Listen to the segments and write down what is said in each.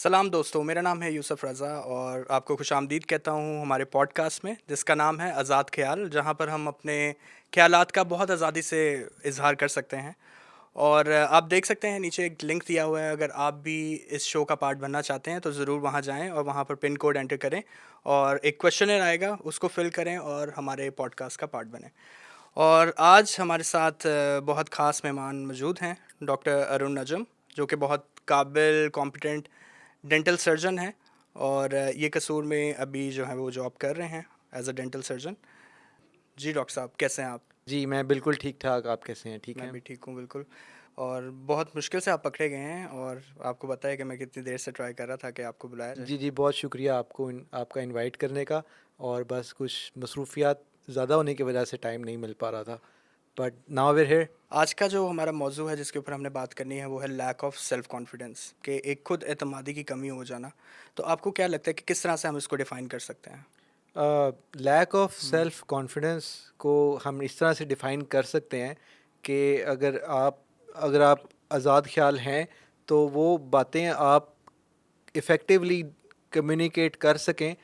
सलाम दोस्तों, मेरा नाम है यूसुफ रज़ा और आपको खुशामदीद कहता हूँ हमारे पॉडकास्ट में, जिसका नाम है आज़ाद ख़्याल, जहाँ पर हम अपने ख़्यालात का बहुत आज़ादी से इज़हार कर सकते हैं। और आप देख सकते हैं नीचे एक लिंक दिया हुआ है, अगर आप भी इस शो का पार्ट बनना चाहते हैं तो ज़रूर वहाँ जाएँ और वहाँ पर पिन कोड एंटर करें और एक क्वेश्चनर आएगा, उसको फ़िल करें और हमारे पॉडकास्ट का पार्ट बनें। और आज हमारे साथ बहुत ख़ास मेहमान मौजूद हैं, डॉक्टर अरुण नजम, जो कि बहुत काबिल, कॉम्पिटेंट डेंटल सर्जन हैं और ये कसूर में अभी जो है वो जॉब कर रहे हैं एज अ डेंटल सर्जन। जी डॉक्टर साहब, कैसे हैं आप? जी, मैं बिल्कुल ठीक-ठाक, आप कैसे हैं? ठीक मैं हैं? भी ठीक हूँ बिल्कुल। और बहुत मुश्किल से आप पकड़े गए हैं और आपको पता है कि मैं कितनी देर से ट्राई कर रहा था कि आपको बुलाया जाए। जी, जी, बहुत शुक्रिया आपका इनवाइट करने का और बस कुछ मसरूफ़ियात ज़्यादा होने की वजह से टाइम नहीं मिल पा रहा था, but now we are here. आज का जो हमारा मौजू है जिसके ऊपर हमने बात करनी है वो है लैक ऑफ सेल्फ कॉन्फिडेंस, कि एक खुद एतमादी की कमी हो जाना। तो आपको क्या लगता है कि किस तरह से हम इसको डिफ़ाइन कर सकते हैं? लैक ऑफ हुँ, सेल्फ कॉन्फिडेंस को हम इस तरह से डिफ़ाइन कर सकते हैं कि अगर आप आज़ाद ख़्याल हैं, तो वो बातें आप इफ़ेक्टिवली कम्युनिकेट कर सकें,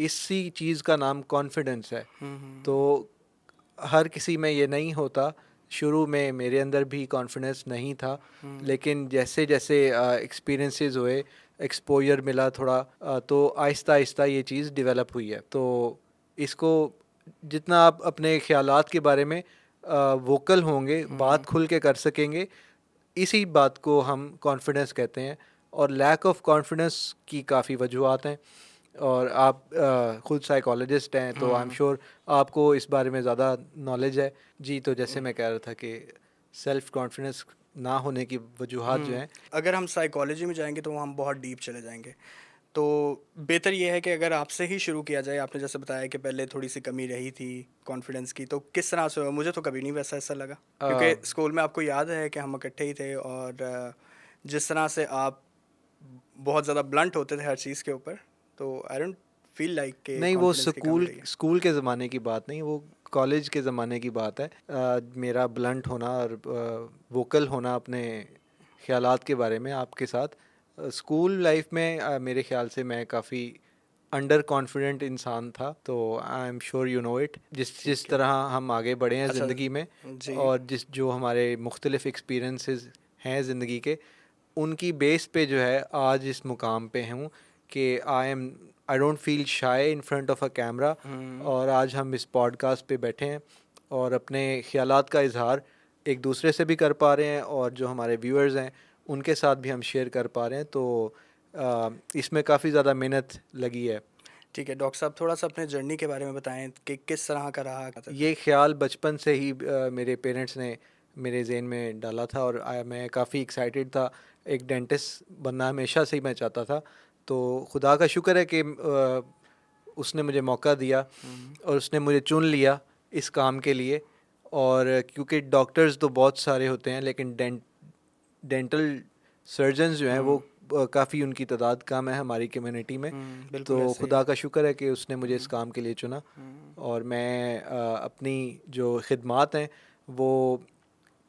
इसी चीज़ का नाम कॉन्फिडेंस है। हुँ, हुँ, तो हर किसी में ये नहीं होता। शुरू में मेरे अंदर भी कॉन्फिडेंस नहीं था, हुँ, लेकिन जैसे जैसे एक्सपीरियंसेस हुए, एक्सपोजर मिला थोड़ा, तो आहिस्ता आहिस्ता ये चीज़ डेवलप हुई है। तो इसको जितना आप अपने ख्यालात के बारे में वोकल होंगे, हुँ, बात खुल के कर सकेंगे, इसी बात को हम कॉन्फिडेंस कहते हैं। और लैक ऑफ कॉन्फिडेंस की काफ़ी वजूहत हैं, और आप खुद साइकोलॉजिस्ट हैं, तो आई एम हुँ, श्योर आपको इस बारे में ज़्यादा नॉलेज है। जी, तो जैसे हुँ। मैं कह रहा था कि सेल्फ कॉन्फिडेंस ना होने की वजूहत जो हुँ, हैं। अगर हम साइकोलॉजी में जाएँगे तो हम बहुत डीप चले जाएँगे। तो बेहतर ये है कि अगर आपसे ही शुरू किया जाए, आपने जैसे बताया कि पहले थोड़ी-सी कमी रही थी कॉन्फिडेंस की, तो किस तरह से हुआ? मुझे तो कभी नहीं वैसा ऐसा लगा। क्योंकि स्कूल में आपको याद है कि हम इकट्ठे ही थे और जिस तरह से आप बहुत ज़्यादा ब्लंट होते थे हर चीज़ के ऊपर, तो आई डोंट फ़ील लाइक कि नहीं, वो कॉन्फिडेंस की कमी स्कूल रही है। स्कूल के ज़माने की बात नहीं, वो कॉलेज के ज़माने की बात है। मेरा ब्लंट होना और वोकल होना अपने ख़्यालात के बारे में आपके साथ। स्कूल लाइफ में मेरे ख़्याल से मैं काफ़ी अंडर कॉन्फिडेंट इंसान था, तो I am sure you know it. जिस जिस ठीक है। तरह हम आगे बढ़े हैं अच्छा, ज़िंदगी में, जी। और जो हमारे मुख्तलिफ़ एक्सपीरियंसेस हैं ज़िंदगी के, उनकी बेस पे जो है आज इस मुकाम पे हूँ कि I don't feel shy in front of a camera. हुँ, और आज हम इस पॉडकास्ट पे बैठे हैं और अपने ख़्यालात का इजहार एक दूसरे से भी कर पा रहे हैं, और जो हमारे व्यूअर्स हैं उनके साथ भी हम शेयर कर पा रहे हैं। तो इसमें काफ़ी ज़्यादा मेहनत लगी है। ठीक है। डॉक्टर साहब, थोड़ा-सा अपने जर्नी के बारे में बताएँ कि किस तरह का रहा करते थे? ये ख़्याल बचपन से ही मेरे पेरेंट्स ने मेरे ज़हन में डाला था, और मैं काफ़ी एक्साइटेड था। एक डेंटिस्ट बनना हमेशा से ही मैं चाहता था। तो खुदा का शुक्र है कि उसने मुझे मौका दिया हुँ, और उसने मुझे चुन लिया इस काम के लिए। और क्योंकि डॉक्टर्स तो बहुत सारे होते हैं, लेकिन डेंटल सर्जन्स जो हैं वो हुँ, काफ़ी उनकी तादाद कम है हमारी कम्युनिटी में। हुँ, तो बिल्कुल ऐसे ही खुदा है। का शुक्र है कि उसने मुझे इस हुँ, काम के लिए चुना। हुँ, और मैं अपनी जो खिदमात हैं वो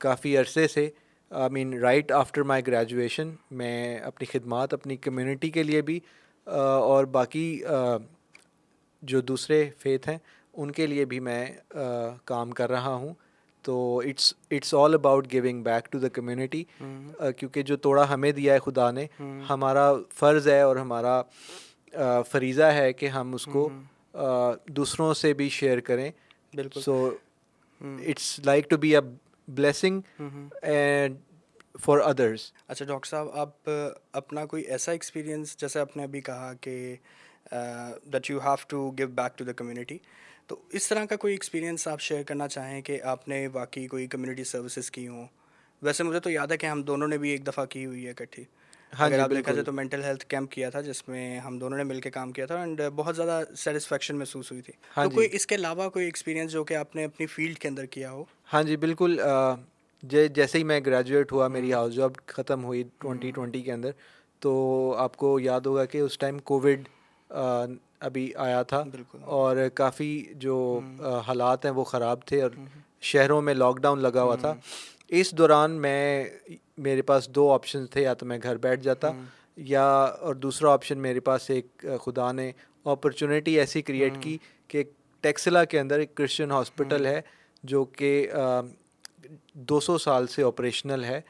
काफ़ी अरसे से, I mean right after my graduation, मैं अपनी खिदमात अपनी कम्युनिटी के लिए भी और बाकी जो दूसरे फेथ हैं उनके लिए भी मैं काम कर रहा हूँ। तो it's all about giving back to the community, हुँ, क्योंकि जो तोड़ा हमें दिया है खुदा ने, हुँ, हमारा फ़र्ज़ है और हमारा फ़रीज़ा है कि हम हुँ, उसको हुँ, दूसरों से भी शेयर करें। बिल्कुल। So hmm, it's like to be a blessing hmm, hmm. And for others. अच्छा डॉक्टर साहब, आप अपना कोई ऐसा एक्सपीरियंस, जैसे आपने अभी कहा कि that you have to give back to the community, तो इस तरह का कोई एक्सपीरियंस आप शेयर करना चाहें कि आपने वाकई कोई कम्युनिटी सर्विसेज की हों? वैसे मुझे तो याद है कि हम दोनों ने भी एक दफ़ा की हुई है इकट्ठी। हाँ अगर जी, आप देखा जाए बिल्कुल। तो मेंटल हेल्थ कैंप किया था जिसमें हम दोनों ने मिलके काम किया था एंड बहुत ज़्यादा सेटिस्फेक्शन महसूस हुई थी। हाँ तो कोई जी। इसके अलावा कोई एक्सपीरियंस जो कि आपने अपनी फील्ड के अंदर किया हो? हाँ जी, बिल्कुल। जैसे ही मैं ग्रेजुएट हुआ, मेरी हुँ, हाउस जॉब ख़त्म हुई हुँ, 2020 के अंदर, तो आपको याद होगा कि उस टाइम कोविड अभी आया था, बिल्कुल। और काफ़ी जो हुँ, हालात हैं वो ख़राब थे, और हुँ, शहरों में लॉकडाउन लगा हुआ था। हुँ, इस दौरान मेरे पास 2 ऑप्शंस थे, या तो मैं घर बैठ जाता हुँ, या और दूसरा ऑप्शन मेरे पास एक खुदा ने अपॉर्चुनिटी ऐसी क्रिएट की कि टेक्सला के अंदर एक क्रिश्चियन हॉस्पिटल है जो कि 200 साल से ऑपरेशनल है,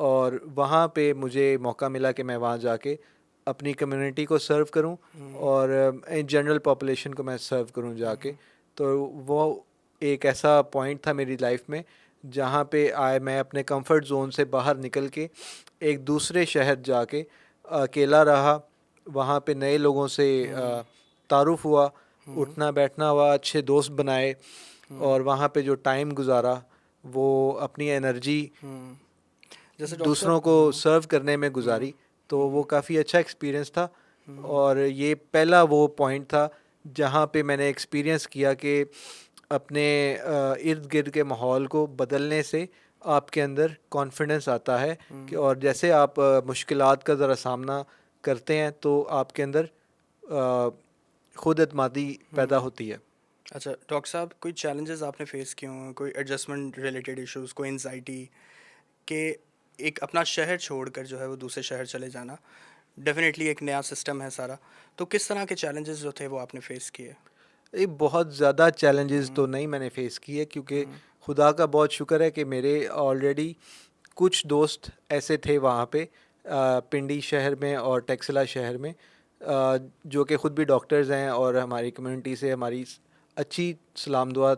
और वहाँ पे मुझे मौका मिला कि मैं वहाँ जाके अपनी कम्युनिटी को सर्व करूँ और जनरल पॉपुलेशन को मैं सर्व करूँ जाके। तो वो एक ऐसा पॉइंट था मेरी लाइफ में जहाँ पे मैं अपने कंफर्ट जोन से बाहर निकल के एक दूसरे शहर जाके अकेला रहा, वहाँ पे नए लोगों से तारुफ हुआ, उठना बैठना हुआ, अच्छे दोस्त बनाए, और वहाँ पे जो टाइम गुजारा वो अपनी एनर्जी जैसे डॉक्टर दूसरों साहब, को सर्व करने में गुजारी। तो वो काफ़ी अच्छा एक्सपीरियंस था, और ये पहला वो पॉइंट था जहाँ पे मैंने एक्सपीरियंस किया कि अपने इर्द गिर्द के माहौल को बदलने से आपके अंदर कॉन्फिडेंस आता है कि, और जैसे आप मुश्किलात का ज़रा सामना करते हैं तो आपके अंदर खुद एतमादी पैदा होती है। अच्छा डॉक्टर साहब, कोई चैलेंजेस आपने फेस किए हों, कोई एडजस्टमेंट रिलेटेड इश्यूज, कोई एनजाइटी के एक अपना शहर छोड़कर जो है वो दूसरे शहर चले जाना, डेफिनेटली एक नया सिस्टम है सारा, तो किस तरह के चैलेंजेस जो थे वो आपने फेस किए? ये बहुत ज़्यादा चैलेंजेस तो नहीं मैंने फेस किए, क्योंकि खुदा का बहुत शुक्र है कि मेरे ऑलरेडी कुछ दोस्त ऐसे थे वहाँ पे पिंडी शहर में और टेक्सला शहर में, जो कि ख़ुद भी डॉक्टर्स हैं, और हमारी कम्युनिटी से हमारी अच्छी सलाम दुआ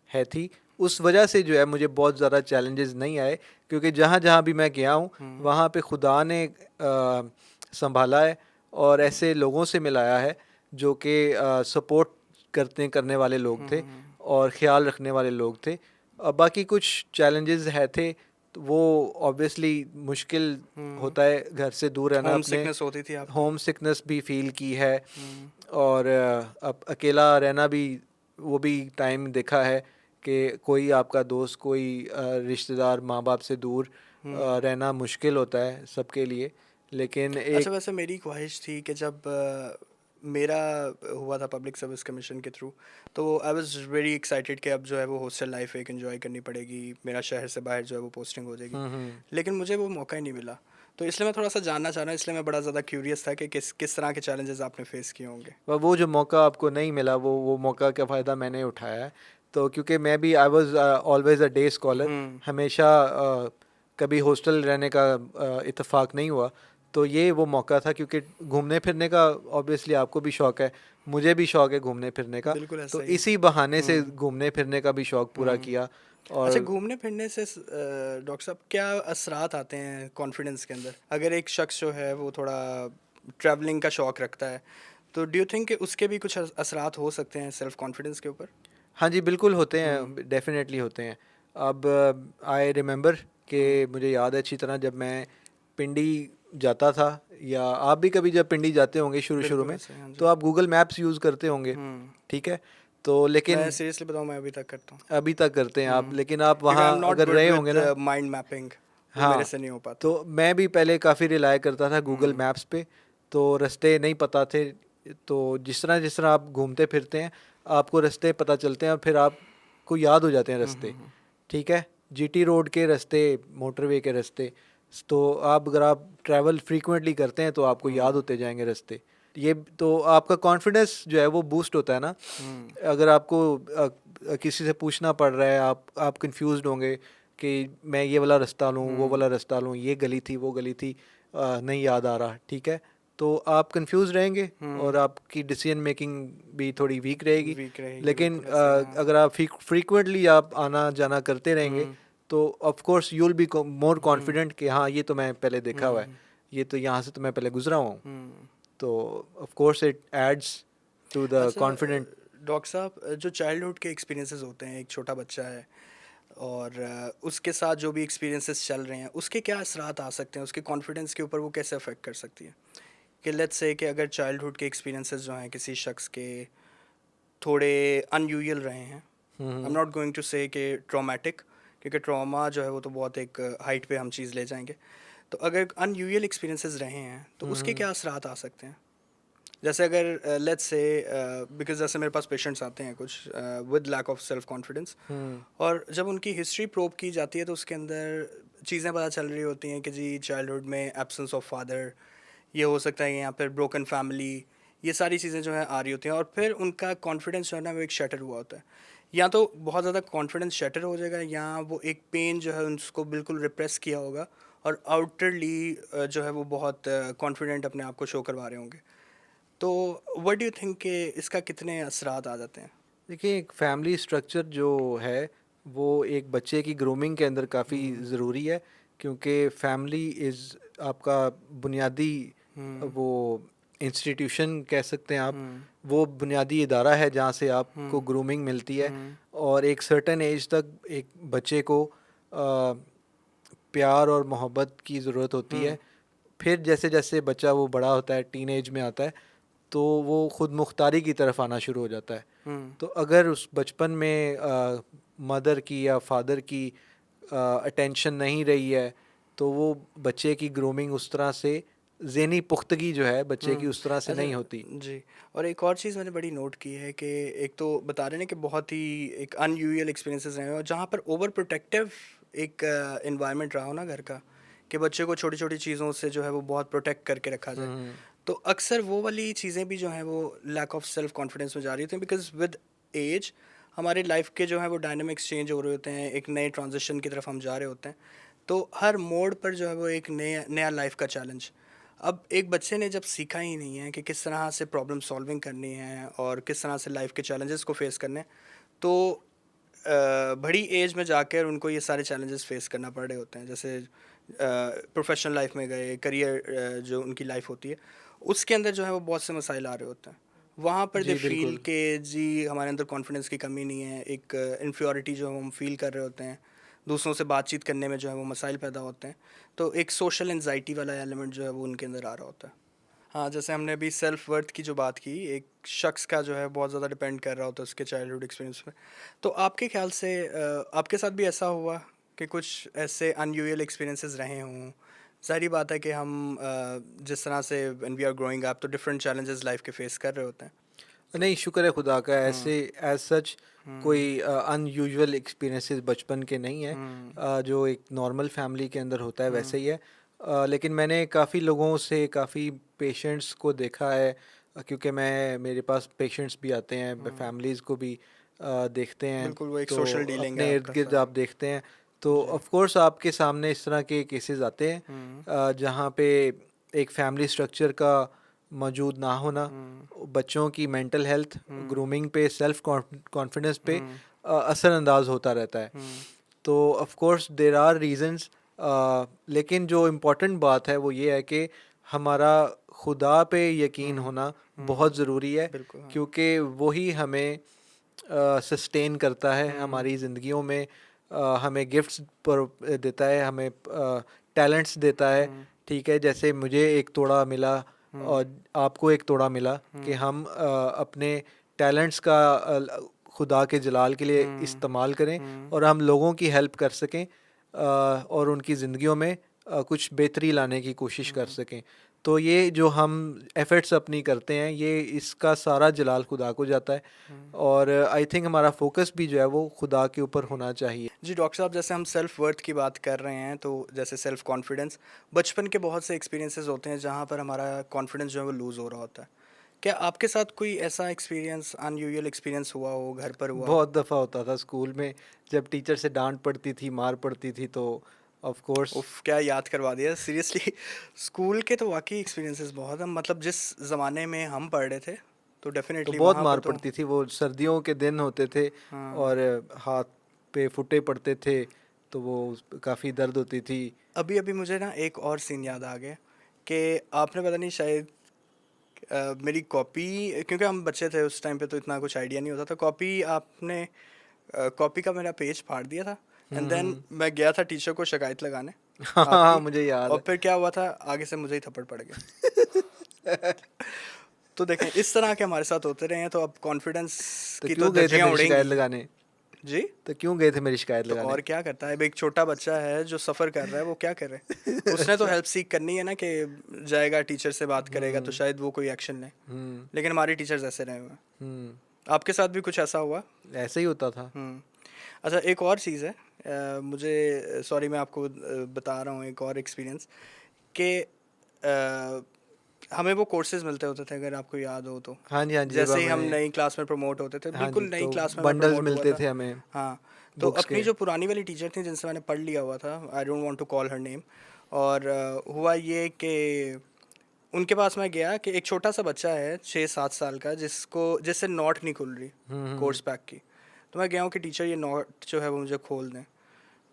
है थी। उस वजह से जो है मुझे बहुत ज़्यादा चैलेंजेस नहीं आए, क्योंकि जहाँ जहाँ भी मैं गया हूँ वहाँ पे खुदा ने संभाला है और ऐसे लोगों से मिलाया है जो कि सपोर्ट करने वाले लोग थे और ख्याल रखने वाले लोग थे। बाकी कुछ चैलेंजेस है थे, तो वो ऑब्वियसली मुश्किल होता है घर से दूर रहना, होम अपने सिकनेस होती थी आपको? होम सिकनेस भी फील की है, और अब अकेला रहना भी, वो भी टाइम देखा है कि कोई आपका दोस्त, कोई रिश्तेदार, माँ बाप से दूर रहना मुश्किल होता है सबके लिए। लेकिन अच्छा, एक वैसे मेरी ख्वाहिश थी कि जब मेरा हुआ था पब्लिक सर्विस कमीशन के थ्रू, तो आई वाज वेरी एक्साइटेड कि अब जो है वो हॉस्टल लाइफ एक एंजॉय करनी पड़ेगी, मेरा शहर से बाहर जो है वो पोस्टिंग हो जाएगी, लेकिन मुझे वो मौका ही नहीं मिला। तो इसलिए मैं थोड़ा सा जानना चाह रहा हूँ, इसलिए मैं बड़ा ज़्यादा क्यूरियस था कि किस किस तरह के चैलेंजेस आपने फेस किए होंगे। वो जो मौका आपको नहीं मिला, वो मौका का फ़ायदा मैंने उठाया है। तो क्योंकि मैं भी I was always a day scholar, हमेशा कभी हॉस्टल रहने का इत्तेफाक नहीं हुआ। तो ये वो मौका था, क्योंकि घूमने फिरने का ऑब्वियसली आपको भी शौक़ है, मुझे भी शौक़ है घूमने फिरने का, बिल्कुल तो ऐसा ही है। इसी बहाने से घूमने फिरने का भी शौक़ पूरा किया। अच्छा, और घूमने फिरने से डॉक्टर साहब क्या असरात आते हैं कॉन्फिडेंस के अंदर? अगर एक शख्स जो है वो थोड़ा ट्रैवलिंग का शौक़ रखता है, तो डू यू थिंक कि उसके भी कुछ असरात हो सकते हैं सेल्फ कॉन्फिडेंस के ऊपर? हाँ जी, बिल्कुल होते हैं, डेफ़िनेटली होते हैं। अब आई रिमेंबर कि मुझे याद है अच्छी तरह, जब मैं पिंडी जाता था, या आप भी कभी जब पिंडी जाते होंगे शुरू-शुरू बिल्कुल में, ऐसा ही, हाँ तो जी। आप गूगल मैप्स यूज़ करते होंगे, ठीक है? तो मैं लेकिन सीरियसली बताऊँ, मैं अभी तक करता हूँ। अभी तक करते हैं आप, लेकिन आप क्योंकि आई एम वहाँ नॉट अगर गुड रहे होंगे विद ना, माइंड मैपिंग, वो मेरे हाँ, से नहीं हो पाता। तो मैं भी पहले काफ़ी रिलाय करता था गूगल मैप्स पे, तो रास्ते नहीं पता थे। तो जिस तरह आप घूमते फिरते हैं, आपको रास्ते पता चलते हैं और फिर आपको याद हो जाते हैं रास्ते, ठीक है? जीटी रोड के रास्ते, मोटरवे के रास्ते, तो अगर आप ट्रैवल फ्रीक्वेंटली करते हैं तो आपको याद होते जाएंगे रास्ते। ये तो आपका कॉन्फिडेंस जो है वो बूस्ट होता है ना। अगर आपको किसी से पूछना पड़ रहा है, आप कंफ्यूज्ड होंगे कि मैं ये वाला रास्ता लूँ, वो वाला रास्ता लूँ, ये गली थी, वो गली थी, नहीं याद आ रहा, ठीक है? तो आप कंफ्यूज रहेंगे और आपकी डिसीजन मेकिंग भी थोड़ी वीक रहेगी। वीक रहेगी, लेकिन बिल्कुल ऐसा ही है, हाँ। अगर आप फ्रीक्वेंटली आप आना जाना करते रहेंगे, तो of course you will be more confident कि हाँ, ये तो मैं पहले देखा हुआ है, ये तो यहाँ से तो मैं पहले गुजरा हुआ हूँ। तो of course it adds to the अच्छा कॉन्फिडेंट। डॉक्टर साहब, जो चाइल्डहुड के एक्सपीरियंसेस होते हैं, एक छोटा बच्चा है और उसके साथ जो भी एक्सपीरियंसेस चल रहे हैं, उसके क्या असरात आ सकते हैं, उसके कॉन्फिडेंस के ऊपर वो कैसे अफेक्ट कर सकती है? कि लेट्स से कि अगर चाइल्डहुड के एक्सपीरियंसेस जो हैं किसी शख्स के थोड़े अनयूजुअल रहे हैं, I am not going to say कि ट्रॉमेटिक, क्योंकि ट्रॉमा जो है वो तो बहुत एक हाइट पे हम चीज़ ले जाएंगे, तो अगर अनयूजुअल एक्सपीरियंसेस रहे हैं तो उसके क्या असरात आ सकते हैं? जैसे अगर लेट्स से, बिकॉज जैसे मेरे पास पेशेंट्स आते हैं कुछ with lack of self confidence, और जब उनकी हिस्ट्री प्रोब की जाती है तो उसके अंदर चीज़ें पता चल रही होती हैं कि जी चाइल्डहुड में एब्सेंस ऑफ फादर, ये हो सकता है यहाँ पर ब्रोकन फैमिली, ये सारी चीज़ें जो है आ रही होती हैं, और फिर उनका कॉन्फिडेंस जो है ना वो एक शटर हुआ होता है। या तो बहुत ज़्यादा कॉन्फिडेंस शटर हो जाएगा, या वो एक पेन जो है उसको बिल्कुल रिप्रेस किया होगा, और आउटरली जो है वो बहुत कॉन्फिडेंट अपने आप को शो करवा रहे होंगे। तो व्हाट डू यू थिंक कि इसका कितने असरात आ जाते हैं? देखिए, एक फैमिली स्ट्रक्चर जो है वो एक बच्चे की ग्रूमिंग के अंदर काफ़ी हम्म। ज़रूरी है, क्योंकि फैमिली इज़ आपका बुनियादी हम्म। वो इंस्टीट्यूशन कह सकते हैं आप, हम्म। वो बुनियादी इदारा है जहाँ से आपको हम्म। ग्रूमिंग मिलती है। हम्म। और एक सर्टेन एज तक एक बच्चे को प्यार और मोहब्बत की ज़रूरत होती हम्म। है। फिर जैसे जैसे बच्चा वो बड़ा होता है, टीनेज में आता है, तो वो खुद मुख्तारी की तरफ आना शुरू हो जाता है। हम्म। तो अगर उस बचपन में मदर की या फादर की अटेंशन नहीं रही है, तो वो बच्चे की ग्रूमिंग उस तरह से, ज़हनी पुख्तगी जो है बच्चे की उस तरह से अच्छा। नहीं होती। जी। और एक और चीज़ मैंने बड़ी नोट की है कि एक तो बता रहे हैं कि बहुत ही एक अनयूजुअल एक्सपीरियंसेस रहे हैं, और जहाँ पर ओवर प्रोटेक्टिव एक इन्वायरमेंट रहा हो ना घर का, कि बच्चे को छोटी छोटी चीज़ों से जो है वो बहुत प्रोटेक्ट करके रखा जाए, हम्म। तो अक्सर वो वाली चीज़ें भी जो हैं वो लैक ऑफ सेल्फ कॉन्फिडेंस में जा रही होती हैं, बिकॉज विद एज हमारे लाइफ के जो है वो डायनामिक्स चेंज हो रहे होते हैं, एक नए ट्रांजिशन की तरफ हम जा रहे होते हैं। तो हर मोड़ पर जो है वो एक नया नया लाइफ का चैलेंज। अब एक बच्चे ने जब सीखा ही नहीं है कि किस तरह से प्रॉब्लम सॉल्विंग करनी है और किस तरह से लाइफ के चैलेंजेस को फेस करने हैं, तो बड़ी एज में जाकर उनको ये सारे चैलेंजेस फेस करना पड़ रहे होते हैं। जैसे प्रोफेशनल लाइफ में गए, करियर जो उनकी लाइफ होती है उसके अंदर जो है वो बहुत से मसाइल आ रहे होते हैं। वहाँ पर दे जी फील बिल्कुल। के जी हमारे अंदर कॉन्फिडेंस की कमी नहीं है, एक इन्फ्योरिटी जो हम फील कर रहे होते हैं, दूसरों से बातचीत करने में जो है वो मसाइल पैदा होते हैं। तो एक सोशल एंजाइटी वाला एलिमेंट जो है वो उनके अंदर आ रहा होता है। हाँ, जैसे हमने अभी सेल्फ वर्थ की जो बात की, एक शख्स का जो है बहुत ज़्यादा डिपेंड कर रहा होता है उसके चाइल्डहुड एक्सपीरियंस पे। तो आपके ख्याल से आपके साथ भी ऐसा हुआ कि कुछ ऐसे अनयूजुअल एक्सपीरियंसेस रहे हों? ज़ाहिर बात है कि हम जिस तरह से when we are growing up तो डिफरेंट चैलेंजेस लाइफ के फेस कर रहे होते हैं। नहीं, शुक्र है खुदा का, हम्म। ऐसे एज सच हम्म। कोई अनयूजुअल एक्सपीरियंसेस बचपन के नहीं है। हम्म। जो एक नॉर्मल फैमिली के अंदर होता है हम्म। वैसे ही है। लेकिन मैंने काफ़ी लोगों से, काफ़ी पेशेंट्स को देखा है, क्योंकि मेरे पास पेशेंट्स भी आते हैं, हम्म। फैमिलीज़ को भी देखते हैं। बिल्कुल, वो एक तो सोशल डीलिंग है अपने इर्द आपका गिर्द आप सारा। देखते हैं, तो जी। ऑफ कोर्स आपके सामने इस तरह के केसेस आते हैं, हम्म। जहाँ पे एक फैमिली स्ट्रक्चर का मौजूद ना होना हम्म। बच्चों की मेंटल हेल्थ, हम्म। ग्रूमिंग पे, सेल्फ कॉन्फिडेंस पे हम्म। असरअंदाज होता रहता है। हम्म। तो of course there are reasons, लेकिन जो इम्पोर्टेंट बात है वो ये है कि हमारा खुदा पे यकीन हम्म। होना हम्म। बहुत ज़रूरी है, बिल्कुल, हाँ। क्योंकि वही हमें सस्टेन करता है हम्म। हमारी ज़िंदगियों में। हमें गिफ्ट्स पर देता है, हमें टैलेंट्स देता है। हम्म। ठीक है, जैसे मुझे एक तोड़ा मिला हम्म। और आपको एक तोड़ा मिला, कि हम्म। हम अपने टैलेंट्स का खुदा के जलाल के लिए हम्म। इस्तेमाल करें हम्म। और हम लोगों की हेल्प कर सकें, और उनकी ज़िंदगियों में कुछ बेहतरी लाने की कोशिश कर हम्म। सकें। तो ये जो हम एफ़र्ट्स अपनी करते हैं, ये इसका सारा जलाल खुदा को जाता है। हम्म। और आई थिंक हमारा फोकस भी जो है वो खुदा के ऊपर होना चाहिए। जी डॉक्टर साहब, जैसे हम सेल्फ वर्थ की बात कर रहे हैं, तो जैसे सेल्फ कॉन्फिडेंस, बचपन के बहुत से एक्सपीरियंसेस होते हैं जहाँ पर हमारा कॉन्फिडेंस जो है वो लूज़ हो रहा होता है। क्या आपके साथ कोई ऐसा एक्सपीरियंस, अनयूजुअल एक्सपीरियंस हुआ हो, घर पर हुआ हो? बहुत दफ़ा होता था स्कूल में, जब टीचर से डांट पड़ती थी, मार पड़ती थी, तो ऑफ कोर्स। उफ, क्या याद करवा दिया सीरियसली। स्कूल के तो वाकई एक्सपीरियंसेस बहुत हैं, मतलब जिस ज़माने में हम पढ़ रहे थे तो तो डेफिनेटली बहुत वहाँ पर मार तो। पड़ती थी, वो सर्दियों के दिन होते थे हाँ। और हाथ पे फुटे पड़ते थे, तो वो काफ़ी दर्द होती थी। अभी अभी मुझे ना एक और सीन याद आ गया कि आपने पता नहीं शायद मेरी कॉपी, क्योंकि हम बच्चे थे उस टाइम पे तो इतना कुछ आइडिया नहीं होता था, कॉपी आपने कॉपी का मेरा पेज फाड़ दिया था। एंड देन हम्म। मैं गया था टीचर को शिकायत लगाने हाँ हाँ, आपकी, मुझे याद और है। फिर क्या हुआ था, आगे से मुझे ही थप्पड़ पड़ गया। तो देखें, इस तरह के हमारे साथ होते रहे हैं, तो अब कॉन्फिडेंस तो की तो क्यों गए थे धज्जियां मेरी शिकायत उड़ेंगी। लगाने? जी। तो क्यों गए थे मेरी शिकायत तो लगाने? और क्या करता है, अब एक छोटा बच्चा है जो सफ़र कर रहा है, वो क्या करे? उसने तो अच्छा। हेल्प सीख करनी है ना, कि जाएगा टीचर से बात करेगा तो हम्म। शायद वो कोई एक्शन ले। हम्म। लेकिन हमारे टीचर्स ऐसे रहे हुए हैं। हम्म। आपके साथ भी कुछ ऐसा हुआ? ऐसे ही होता था। हम्म। अच्छा, एक और चीज़ है, मुझे सॉरी मैं आपको बता रहा हूँ एक और एक्सपीरियंस, कि हमें वो कोर्सेज मिलते होते थे, अगर आपको याद हो तो। हाँ जी, हाँ जी, जब जैसे ही हम हमें, नई क्लास में प्रमोट होते थे, हाँ बिल्कुल जी, नई तो क्लास में मैं बंडल्स प्रमोट हुआ मिलते था। थे हमें हाँ, तो बुक्स अपनी के। जो पुरानी वाली टीचर थी जिनसे मैंने पढ़ लिया हुआ था, I don't want to call her name, और हुआ ये कि उनके पास मैं गया कि एक छोटा सा बच्चा है 6-7 साल का, जिससे नॉट नहीं खुल रही हम्म। कोर्स पैक की। तो मैं गया हूँ कि टीचर ये नॉट जो है वो मुझे खोल दें।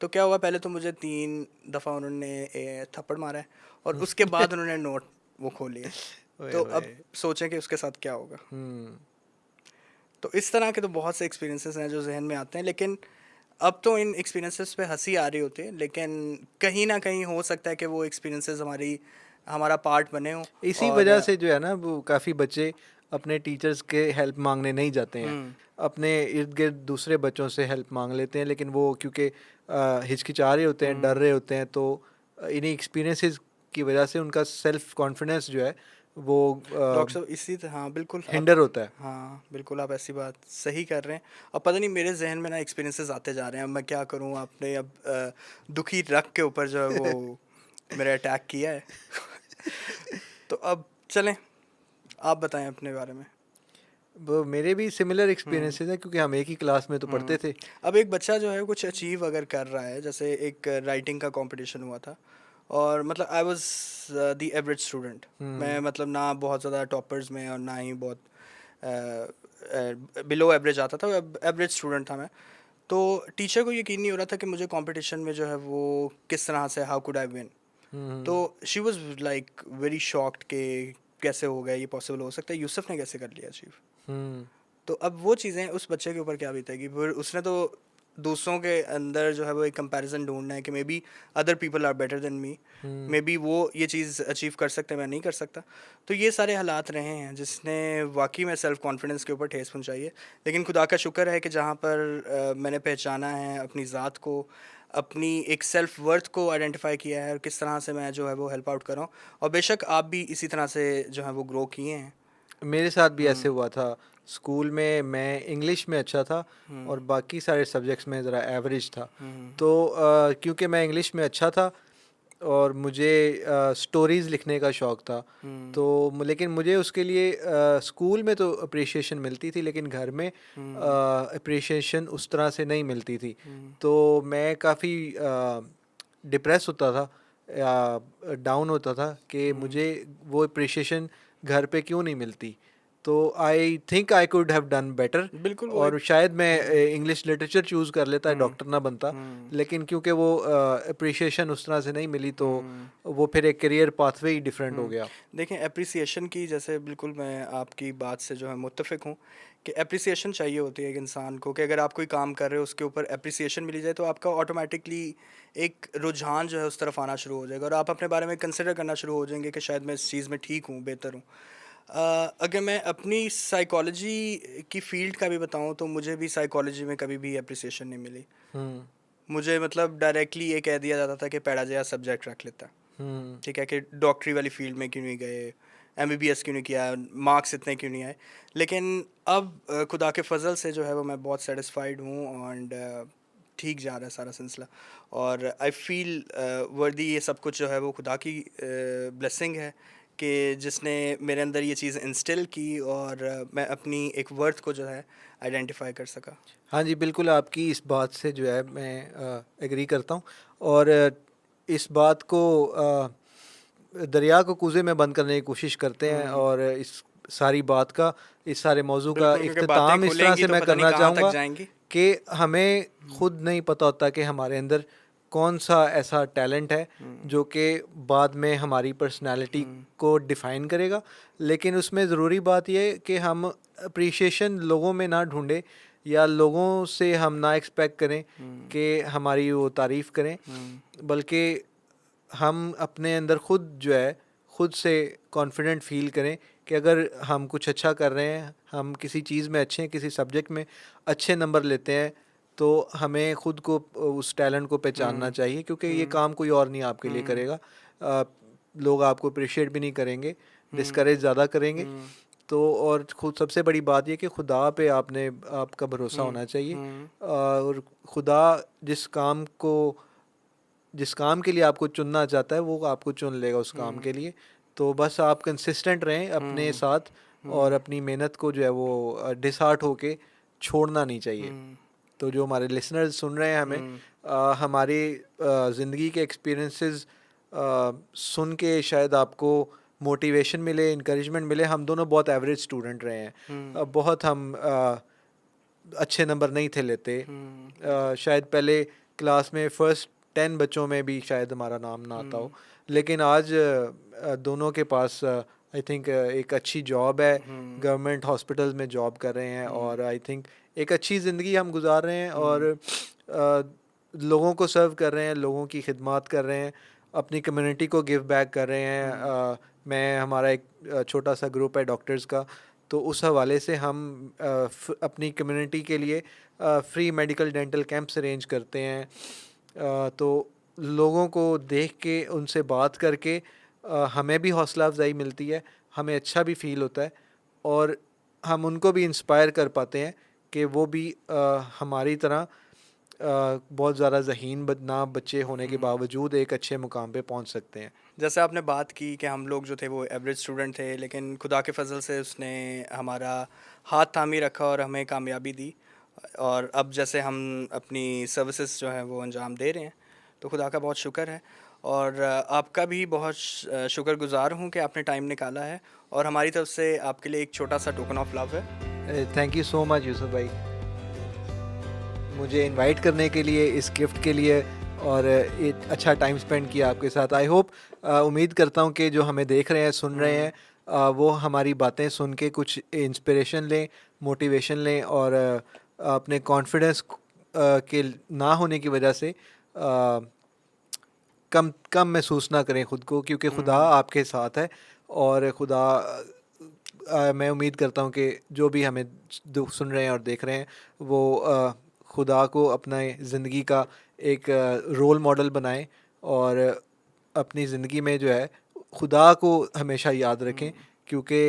तो क्या हुआ, पहले तो मुझे 3 दफ़ा उन्होंने थप्पड़ मारा है, और उसके बाद उन्होंने नोट वो खोली है। ओए तो अब ओए। सोचें कि उसके साथ क्या होगा। हम्म। तो इस तरह के तो बहुत से एक्सपीरियंसेस हैं जो जहन में आते हैं, लेकिन अब तो इन एक्सपीरियंसेस पे हंसी आ रही होती है, लेकिन कहीं ना कहीं हो सकता है कि वो एक्सपीरियंसेस हमारा पार्ट बने हों। इसी और वजह से जो है ना, वो काफ़ी बच्चे अपने टीचर्स के हेल्प मांगने नहीं जाते हैं, हम्म अपने इर्द गिर्द दूसरे बच्चों से हेल्प मांग लेते हैं, लेकिन वो क्योंकि हिचकिचा रहे होते हैं, डर हम्म रहे होते हैं, तो इन्हीं एक्सपीरियंसेस की वजह से उनका सेल्फ कॉन्फिडेंस जो है वो डॉक्टर साहब, इसी तरह, हाँ बिल्कुल आप, हिंडर होता है। हाँ बिल्कुल आप ऐसी बात सही कर रहे हैं। अब पता नहीं मेरे जहन में ना एक्सपीरियंसेस आते जा रहे हैं, अब मैं क्या करूँ। आपने अब दुखी रख के ऊपर जो है वो मेरा अटैक किया है। तो अब चलें, आप बताएं अपने बारे में। वो मेरे भी सिमिलर हम्म एक्सपीरियंसेस हैं, क्योंकि हम एक ही क्लास में तो पढ़ते हम्म। थे। अब एक बच्चा जो है कुछ अचीव अगर कर रहा है, जैसे एक राइटिंग का कंपटीशन हुआ था, और मतलब I was the average student. मैं हम्म। मतलब ना बहुत ज़्यादा टॉपर्स में और ना ही बहुत बिलो एवरेज आता था, एवरेज स्टूडेंट था मैं। तो टीचर को यकीन नहीं हो रहा था कि मुझे कंपटीशन में जो है वो किस तरह से, हाउ कुड आई विन। तो हम्म। She was like very shocked कि कैसे हो गया, ये पॉसिबल हो सकता है, यूसुफ ने कैसे कर लिया अचीव। हम्म। तो अब वो चीज़ें उस बच्चे के ऊपर क्या बीतेगी, फिर उसने तो दूसरों के अंदर जो है वो एक कंपैरिजन ढूंढना है कि maybe other people are better than me, हम्म। मे बी वो ये चीज़ अचीव कर सकते हैं, मैं नहीं कर सकता। तो ये सारे हालात रहे हैं जिसने वाकई में सेल्फ कॉन्फिडेंस के ऊपर ठेस पहुंचाई है। लेकिन खुदा का शुक्र है कि जहाँ पर मैंने पहचाना है अपनी ज़ात को, अपनी एक सेल्फ वर्थ को आइडेंटिफाई किया है, और किस तरह से मैं जो है वो हेल्प आउट कर रहा हूँ। और बेशक आप भी इसी तरह से जो है वो ग्रो किए हैं। मेरे साथ भी ऐसे हम्म हुआ था। स्कूल में मैं इंग्लिश में अच्छा था हम्म और बाकी सारे सब्जेक्ट्स में ज़रा एवरेज था। हम्म तो क्योंकि मैं इंग्लिश में अच्छा था और मुझे स्टोरीज़ लिखने का शौक़ था, हम्म तो लेकिन मुझे उसके लिए स्कूल में तो अप्रिशिएशन मिलती थी, लेकिन घर में हम्म अप्रिशिएशन उस तरह से नहीं मिलती थी। हम्म तो मैं काफ़ी डिप्रेस होता था या डाउन होता था कि हम्म, मुझे वो अप्रिशिएशन घर पे क्यों नहीं मिलती। तो I think I could have done better, बिल्कुल वो और एक। शायद मैं हम्म इंग्लिश लिटरेचर चूज़ कर लेता, हम्म डॉक्टर ना बनता, हम्म लेकिन क्योंकि वो अप्रिशिएशन उस तरह से नहीं मिली, तो हम्म वो फिर एक करियर पाथवे ही डिफरेंट हो हम्म। गया। देखें, एप्रिसिएशन की, जैसे बिल्कुल मैं आपकी बात से जो है मुत्तफिक हूँ कि एप्रिसिएशन चाहिए होती है एक इंसान को, कि अगर आप कोई काम कर रहे हो उसके ऊपर एप्रिसिएशन मिली जाए तो आपका ऑटोमेटिकली एक रुझान जो है उस तरफ आना शुरू हो जाएगा, और आप अपने बारे में कंसिडर करना शुरू हो जाएंगे कि शायद मैं इस चीज़ में ठीक हूँ, बेहतर हूँ। अगर मैं अपनी साइकोलॉजी की फ़ील्ड का भी बताऊँ तो मुझे भी साइकोलॉजी में कभी भी एप्रिसिएशन नहीं मिली। हम्म। मुझे मतलब डायरेक्टली ये कह दिया जाता था कि पैड़ा जया सब्जेक्ट रख लेता। हम्म। ठीक है, कि डॉक्टरी वाली फील्ड में क्यों नहीं गए, एमबीबीएस क्यों नहीं किया, मार्क्स इतने क्यों नहीं आए। लेकिन अब खुदा के फजल से जो है वो मैं बहुत सेटिस्फाइड हूँ, एंड ठीक जा रहा है सारा सिलसिला। और आई फील वर्दी, ये सब कुछ जो है वो खुदा की ब्लेसिंग है कि जिसने मेरे अंदर ये चीज़ इंस्टिल की, और मैं अपनी एक वर्थ को जो है आइडेंटिफाई कर सका। हाँ जी, बिल्कुल आपकी इस बात से जो है मैं एग्री करता हूँ, और इस बात को दरिया को कूज़े में बंद करने की कोशिश करते हैं, हम्म और इस सारी बात का, इस सारे मौजू का बिल्कुल, क्योंकि बातें इख्तिताम इस तरह खुलेंगी से तो मैं पता नहीं करना कहाँ तक चाहूँगा जाएंगी। कि हमें खुद नहीं पता होता कि हमारे अंदर कौन सा ऐसा टैलेंट है हम्म जो कि बाद में हमारी पर्सनालिटी हम्म को डिफ़ाइन करेगा। लेकिन उसमें ज़रूरी बात यह है कि हम अप्रिशिएशन लोगों में ना ढूंढें, या लोगों से हम ना एक्सपेक्ट करें हम्म कि हमारी वो तारीफ़ करें, हम्म बल्कि हम अपने अंदर खुद जो है, खुद से कॉन्फिडेंट फील करें कि अगर हम कुछ अच्छा कर रहे हैं, हम किसी चीज़ में अच्छे हैं, किसी सब्जेक्ट में अच्छे नंबर लेते हैं, तो हमें खुद को उस टैलेंट को पहचानना हम्म चाहिए, क्योंकि ये हम्म काम कोई और नहीं आपके लिए हम्म करेगा। अ, लोग आपको अप्रिशिएट भी नहीं करेंगे, हम्म डिस्करेज ज़्यादा करेंगे। हम्म तो और खुद सबसे बड़ी बात ये कि खुदा पे आपका भरोसा हम्म होना चाहिए, हम्म और खुदा जिस काम के लिए आपको चुनना चाहता है, वो आपको चुन लेगा उस काम हम्म के लिए। तो बस आप कंसिस्टेंट रहें अपने साथ और अपनी मेहनत को जो है वो डिसहार्ट होके छोड़ना नहीं चाहिए। तो जो हमारे लिसनर्स सुन रहे हैं हमें, हमारी ज़िंदगी के एक्सपीरियंसेस सुन के शायद आपको मोटिवेशन मिले, इनकरेजमेंट मिले। हम दोनों बहुत एवरेज स्टूडेंट रहे हैं, बहुत हम अच्छे नंबर नहीं थे लेते। शायद पहले क्लास में फर्स्ट 10 बच्चों में भी शायद हमारा नाम ना आता हो, लेकिन आज दोनों के पास आई थिंक एक अच्छी जॉब है, गवर्नमेंट हॉस्पिटल्स में जॉब कर रहे हैं और आई थिंक एक अच्छी ज़िंदगी हम गुजार रहे हैं और लोगों को सर्व कर रहे हैं, लोगों की खिदमत कर रहे हैं, अपनी कम्युनिटी को गिव बैक कर रहे हैं। मैं हमारा एक छोटा सा ग्रुप है डॉक्टर्स का, तो उस हवाले से हम अपनी कम्युनिटी के लिए free medical dental camps arrange करते हैं। तो लोगों को देख के, उनसे बात करके हमें भी हौसला अफजाई मिलती है, हमें अच्छा भी फ़ील होता है और हम उनको भी इंस्पायर कर पाते हैं कि वो भी हमारी तरह बहुत ज़्यादा ज़हीन ना बच्चे होने के बावजूद एक अच्छे मुकाम पे पहुंच सकते हैं। जैसे आपने बात की कि हम लोग जो थे वो एवरेज स्टूडेंट थे, लेकिन खुदा के फजल से उसने हमारा हाथ थामी रखा और हमें कामयाबी दी, और अब जैसे हम अपनी सर्विसेज जो है वो अंजाम दे रहे हैं, तो खुदा का बहुत शुक्र है। और आपका भी बहुत शुक्रगुजार हूँ कि आपने टाइम निकाला है, और हमारी तरफ से आपके लिए एक छोटा सा टोकन ऑफ लव है। Thank you so much Yusuf भाई, मुझे इनवाइट करने के लिए, इस गिफ्ट के लिए, और एक अच्छा टाइम स्पेंड किया आपके साथ। आई होप, उम्मीद करता हूँ कि जो हमें देख रहे हैं, सुन रहे हैं, वो हमारी बातें सुन के कुछ इंस्पिरेशन लें, मोटिवेशन लें और अपने कॉन्फिडेंस के ना होने की वजह से कम महसूस ना करें ख़ुद को, क्योंकि खुदा आपके साथ है। और खुदा मैं उम्मीद करता हूँ कि जो भी हमें सुन रहे हैं और देख रहे हैं, वो खुदा को अपना ज़िंदगी का एक रोल मॉडल बनाएं और अपनी ज़िंदगी में जो है खुदा को हमेशा याद रखें, क्योंकि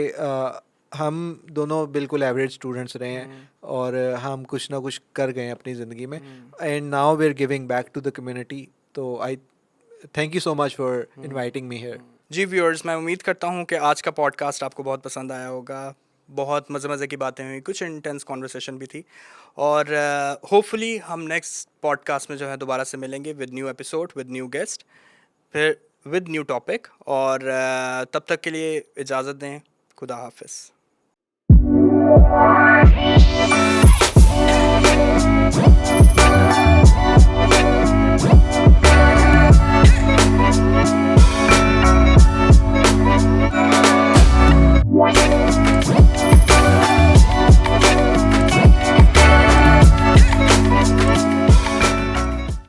हम दोनों बिल्कुल एवरेज स्टूडेंट्स रहे हैं और हम कुछ ना कुछ कर गए अपनी ज़िंदगी में, and now we are giving back to the community. तो I thank you so much for inviting me here. जी व्यूअर्स, मैं उम्मीद करता हूँ कि आज का पॉडकास्ट आपको बहुत पसंद आया होगा। बहुत मज़े की बातें हुई, कुछ इंटेंस कॉन्वर्सेशन भी थी, और होपफुली हम नेक्स्ट पॉडकास्ट में जो है दोबारा से मिलेंगे with new episode, with new guest, फिर विद न्यू टॉपिक। और तब तक के लिए इजाज़त दें। खुदा हाफिज़।